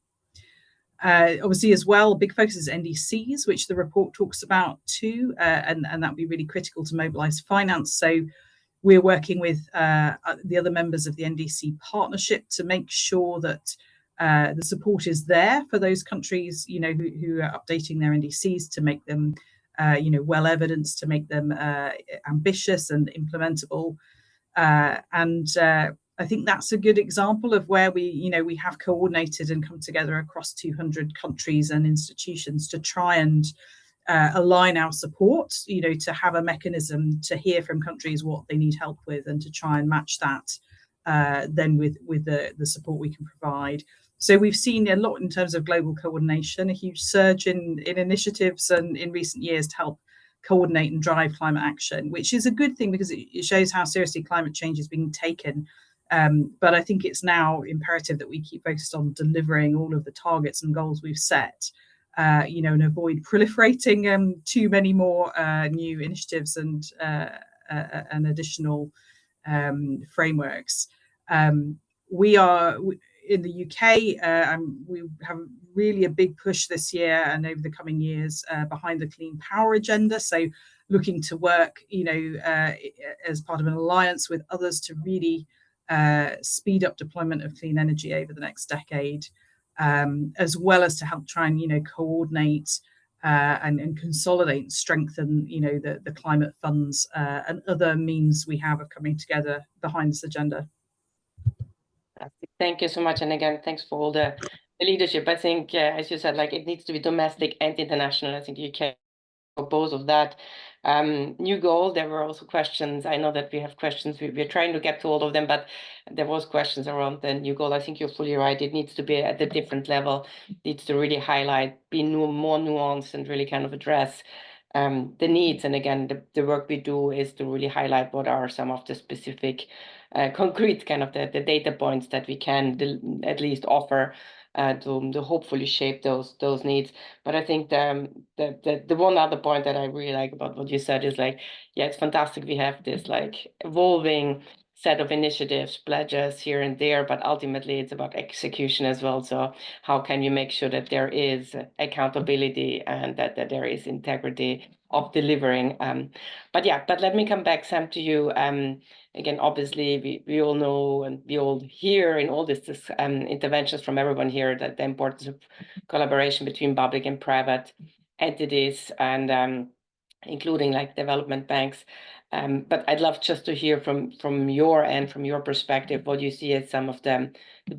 Obviously, as well, big focus is NDCs, which the report talks about too, and that would be really critical to mobilize finance. So we're working with the other members of the NDC partnership to make sure that the support is there for those countries, who are updating their NDCs to make them well evidenced to make them ambitious and implementable. I think that's a good example of where we have coordinated and come together across 200 countries and institutions to try and align our support, to have a mechanism to hear from countries what they need help with and to try and match that then with the support we can provide. So we've seen a lot in terms of global coordination, a huge surge in initiatives and in recent years to help coordinate and drive climate action, which is a good thing because it shows how seriously climate change is being taken. But I think it's now imperative that we keep focused on delivering all of the targets and goals we've set, and avoid proliferating too many more new initiatives and additional frameworks. We are in the UK. We have really a big push this year and over the coming years behind the clean power agenda. So looking to work, as part of an alliance with others to really speed up deployment of clean energy over the next decade, as well as to help try and coordinate and consolidate and strengthen the climate funds and other means we have of coming together behind this agenda. Thank you so much, and again, thanks for all the leadership. I think, as you said, it needs to be domestic and international. I think you can for both of that. New goal, there were also questions. I know that we have questions. We're trying to get to all of them, but there was questions around the new goal. I think you're fully right. It needs to be at a different level. It needs to really highlight, be more nuanced, and really kind of address the needs. And again, the work we do is to really highlight what are some of the specific concrete kind of the data points that we can at least offer to hopefully shape those needs. But I think the one other point that I really like about what you said is it's fantastic we have this evolving set of initiatives, pledges here and there, but ultimately it's about execution as well. So how can you make sure that there is accountability and that there is integrity of delivering? But let me come back, Sam, to you. Again, obviously, we all know and we all hear in all this interventions from everyone here that the importance of collaboration between public and private entities and including development banks. But I'd love just to hear from your end, from your perspective, what you see as some of the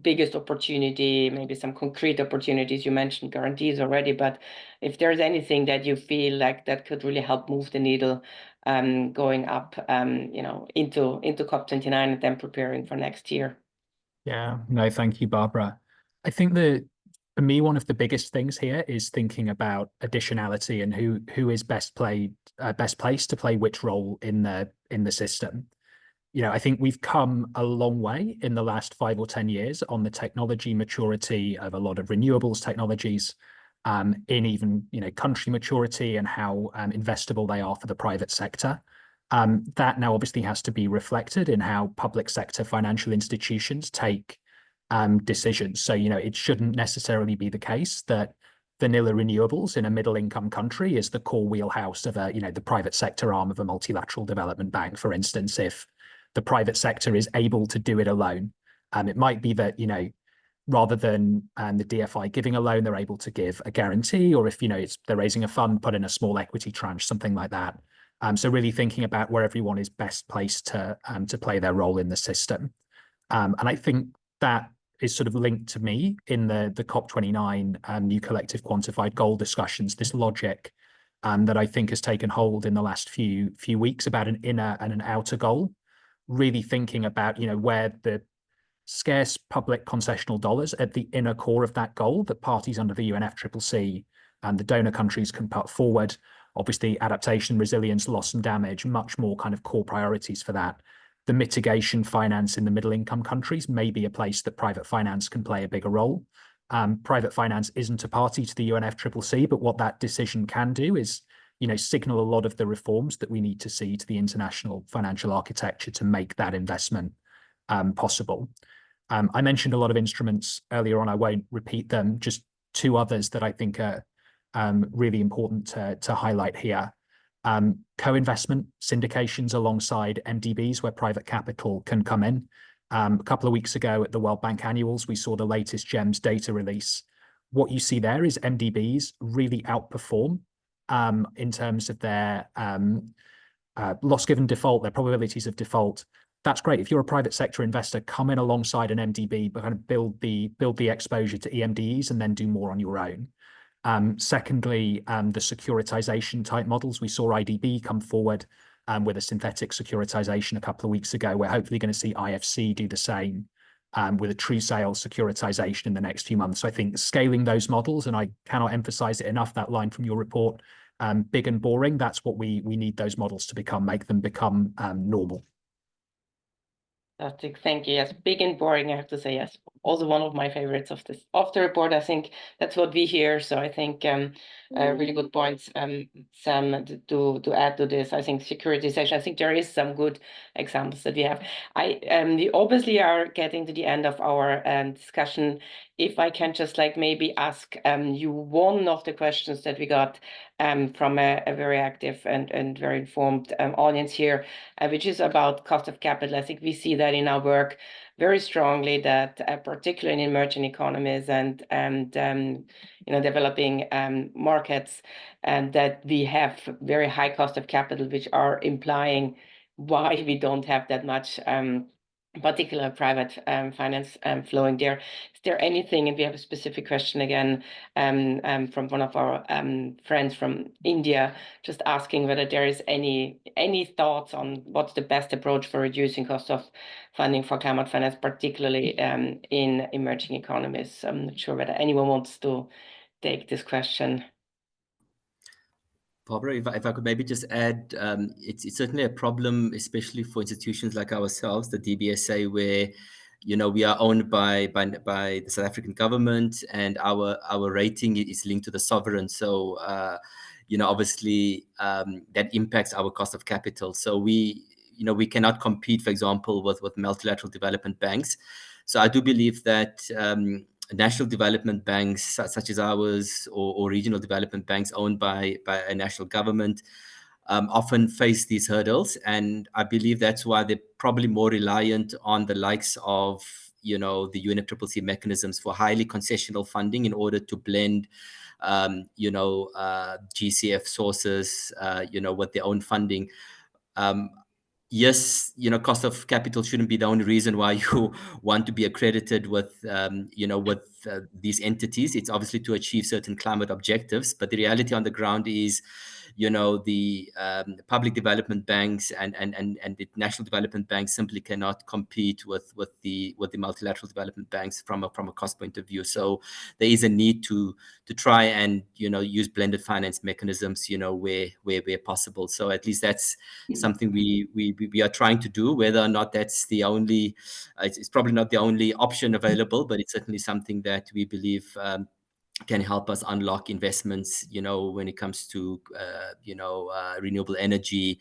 biggest opportunity, maybe some concrete opportunities. You mentioned guarantees already, but if there's anything that you feel that could really help move the needle going up, into COP29 and then preparing for next year. Yeah, no, thank you, Barbara. I think for me, one of the biggest things here is thinking about additionality and who is best placed to play which role in the system. I think we've come a long way in the last 5 or 10 years on the technology maturity of a lot of renewables technologies, in even country maturity and how investable they are for the private sector. That now obviously has to be reflected in how public sector financial institutions take decisions. So it shouldn't necessarily be the case that vanilla renewables in a middle income country is the core wheelhouse of the private sector arm of a multilateral development bank, for instance. If the private sector is able to do it alone, it might be that rather than the DFI giving a loan, they're able to give a guarantee, or if they're raising a fund, put in a small equity tranche, something like that. So really thinking about where everyone is best placed to play their role in the system. And I think that is sort of linked to me in the COP29 new collective quantified goal discussions, this logic that I think has taken hold in the last few weeks about an inner and an outer goal, really thinking about where the scarce public concessional dollars at the inner core of that goal that parties under the UNFCCC and the donor countries can put forward. Obviously, adaptation, resilience, loss and damage, much more kind of core priorities for that. The mitigation finance in the middle income countries may be a place that private finance can play a bigger role. Private finance isn't a party to the UNFCCC, but what that decision can do is, signal a lot of the reforms that we need to see to the international financial architecture to make that investment possible. I mentioned a lot of instruments earlier on. I won't repeat them, just 2 others that I think are really important to highlight here. Co-investment syndications alongside MDBs where private capital can come in. A couple of weeks ago at the World Bank annuals, we saw the latest GEMS data release. What you see there is MDBs really outperform in terms of their loss given default, their probabilities of default. That's great. If you're a private sector investor, come in alongside an MDB, but kind of build the exposure to EMDEs and then do more on your own. Secondly, the securitization type models. We saw IDB come forward with a synthetic securitization a couple of weeks ago. We're hopefully going to see IFC do the same with a true sale securitization in the next few months. So I think scaling those models, and I cannot emphasize it enough, that line from your report, big and boring, that's what we need those models to become, make them become normal. Fantastic, thank you. Yes, big and boring, I have to say. Yes, also one of my favorites of the report. I think that's what we hear. So I think really good points, Sam, to add to this. I think securitization. I think there is some good examples that we have. We obviously are getting to the end of our discussion. If I can just maybe ask you one of the questions that we got from a very active and very informed audience here, which is about cost of capital. I think we see that in our work very strongly, that particularly in emerging economies and developing markets, and that we have very high cost of capital, which are implying why we don't have that much particular private finance flowing there. Is there anything, and we have a specific question again from one of our friends from India, just asking whether there is any thoughts on what's the best approach for reducing cost of funding for climate finance, particularly in emerging economies. I'm not sure whether anyone wants to take this question. Barbara, if I could maybe just add, it's certainly a problem, especially for institutions like ourselves, the DBSA, where we are owned by the South African government, and our rating is linked to the sovereign. So obviously that impacts our cost of capital. So we cannot compete, for example, with multilateral development banks. So I do believe that national development banks such as ours, or regional development banks owned by a national government, often face these hurdles, and I believe that's why they're probably more reliant on the likes of the UNFCCC mechanisms for highly concessional funding in order to blend GCF sources with their own funding. Yes, cost of capital shouldn't be the only reason why you want to be accredited with these entities. It's obviously to achieve certain climate objectives, but the reality on the ground is, the public development banks and the national development banks simply cannot compete with the multilateral development banks from a cost point of view. So there is a need to try and use blended finance mechanisms where possible. So at least that's something we are trying to do. Whether or not that's the only, it's probably not the only option available, but it's certainly something that we believe can help us unlock investments, when it comes to, renewable energy,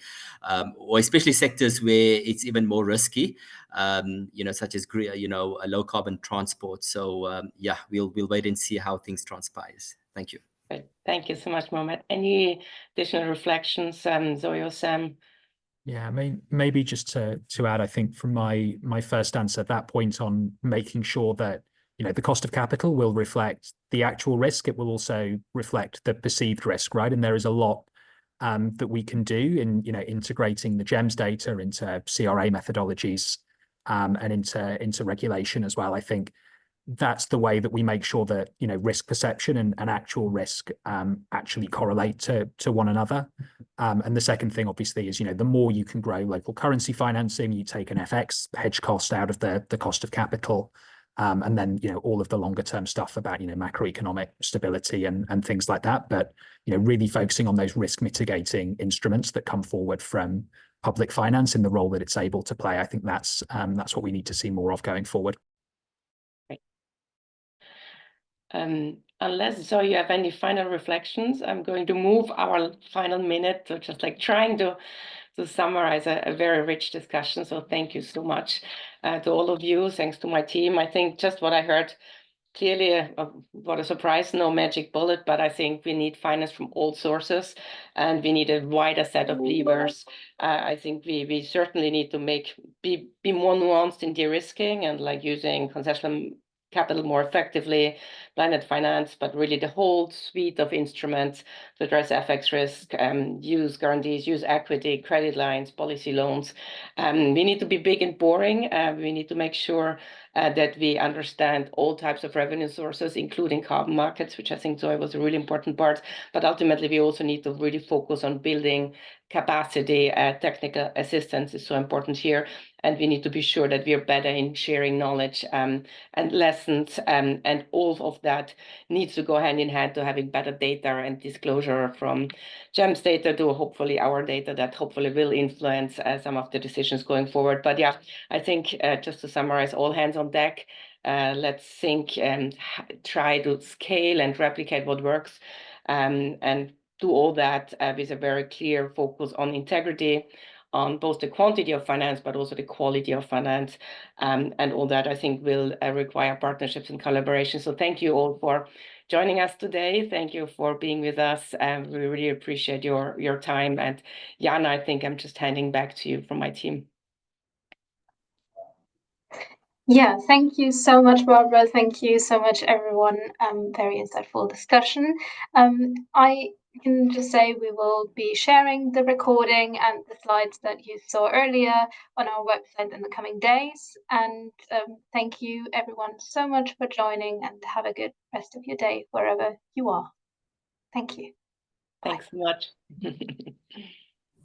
or especially sectors where it's even more risky, such as, a low carbon transport. So we'll wait and see how things transpires. Thank you. Great. Thank you so much, Mohamed. Any additional reflections, Zoe or Sam? Yeah, maybe just to add, I think from my first answer, that point on making sure that the cost of capital will reflect the actual risk. It will also reflect the perceived risk, right? And there is a lot that we can do in integrating the GEMS data into CRA methodologies and into regulation as well. I think that's the way that we make sure that risk perception and actual risk actually correlate to one another. And the second thing, obviously, is the more you can grow local currency financing, you take an FX hedge cost out of the cost of capital. And then all of the longer term stuff about macroeconomic stability and things like that. But really focusing on those risk mitigating instruments that come forward from public finance in the role that it's able to play. I think that's what we need to see more of going forward. Right. Unless Zoe, you have any final reflections, I'm going to move our final minute to just trying to summarize a very rich discussion. So thank you so much to all of you. Thanks to my team. I think just what I heard clearly, what a surprise, no magic bullet, but I think we need finance from all sources, and we need a wider set of levers. I think we certainly need to be more nuanced in de-risking and using concessional capital more effectively, climate finance, but really the whole suite of instruments to address FX risk, use guarantees, use equity, credit lines, policy loans. We need to be big and boring. We need to make sure that we understand all types of revenue sources, including carbon markets, which I think Zoe was a really important part. But ultimately, we also need to really focus on building capacity. Technical assistance is so important here. And we need to be sure that we are better in sharing knowledge and lessons. And all of that needs to go hand in hand to having better data and disclosure, from GEMS data to hopefully our data that hopefully will influence some of the decisions going forward. But yeah, I think just to summarize, all hands on deck. Let's think and try to scale and replicate what works, and do all that with a very clear focus on integrity, on both the quantity of finance, but also the quality of finance. And all that, I think, will require partnerships and collaboration. So thank you all for joining us today. Thank you for being with us. We really appreciate your time. And Jana, I think I'm just handing back to you from my team. Yeah, thank you so much, Barbara. Thank you so much, everyone. Very insightful discussion. I can just say we will be sharing the recording and the slides that you saw earlier on our website in the coming days. And thank you, everyone, so much for joining, and have a good rest of your day wherever you are. Thank you. Thanks so much.